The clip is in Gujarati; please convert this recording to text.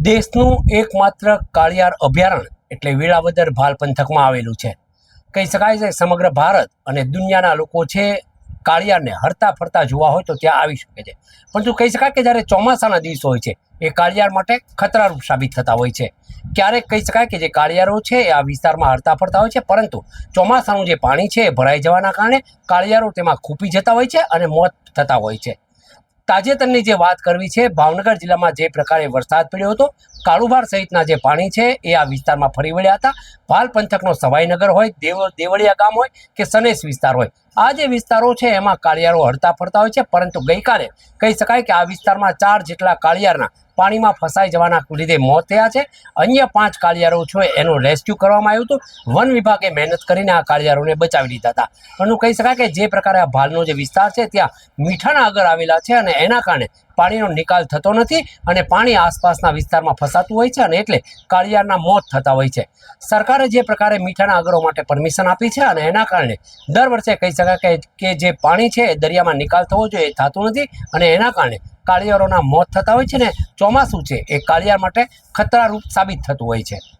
દેશનું એકમાત્ર કાળિયાર અભયારણ્ય એટલે વેળાવદર ભાલ પંથકમાં આવેલું છે. કહી શકાય છે સમગ્ર ભારત અને દુનિયાના લોકો છે કાળિયારને હરતા ફરતા જોવા હોય તો ત્યાં આવી શકે છે. પરંતુ કહી શકાય કે જ્યારે ચોમાસાના દિવસો હોય છે એ કાળિયાર માટે ખતરારૂપ સાબિત થતા હોય છે. ક્યારેક કહી શકાય કે જે કાળિયારો છે એ આ વિસ્તારમાં હરતા ફરતા હોય છે, પરંતુ ચોમાસાનું જે પાણી છે એ ભરાઈ જવાના કારણે કાળિયારો તેમાં ખૂંપી જતા હોય છે અને મોત થતા હોય છે. તાજેતરની જે વાત કરવી છે, ભાવનગર જિલ્લામાં જે પ્રકારે વરસાદ પડ્યો હતો, કાળુભાર સહિતના જે પાણી છે એ આ વિસ્તારમાં ફરી વળ્યા હતા. ભાલ પંથકનો સવાઈનગર હોય, દેવળિયા ગામ હોય કે સનેસ વિસ્તાર હોય, આ જે વિસ્તારો છે એમાં કાળિયારો હરતા ફરતા હોય છે. પરંતુ ગઈકાલે કહી શકાય કે આ વિસ્તારમાં 4 જેટલા કાળિયારના પાણીમાં ફસાઈ જવાના લીધે મોત થયા છે. અન્ય 5 કાળિયારો છે એનું રેસ્ક્યુ કરવામાં આવ્યું હતું. વન વિભાગે મહેનત કરીને આ કાળિયારોને બચાવી લીધા હતા. પરંતુ કહી શકાય કે જે પ્રકારે આ ભાલનો જે વિસ્તાર છે ત્યાં મીઠાના આગળ આવેલા છે અને એના કારણે પાણીનો નિકાલ થતો નથી અને પાણી આસપાસના વિસ્તારમાં ફસાતું હોય છે અને એટલે કાળિયારના મોત થતા હોય છે. સરકારે જે પ્રકારે મીઠાના આગરો માટે પરમિશન આપી છે અને એના કારણે દર વર્ષે કહી શકાય કે જે પાણી છે એ દરિયામાં નિકાલ થવો જોઈએ એ થતું નથી અને એના કારણે કાળિયારોના મોત થતા હોય છે ને ચોમાસું છે એ કાળિયાર માટે ખતરારૂપ સાબિત થતું હોય છે.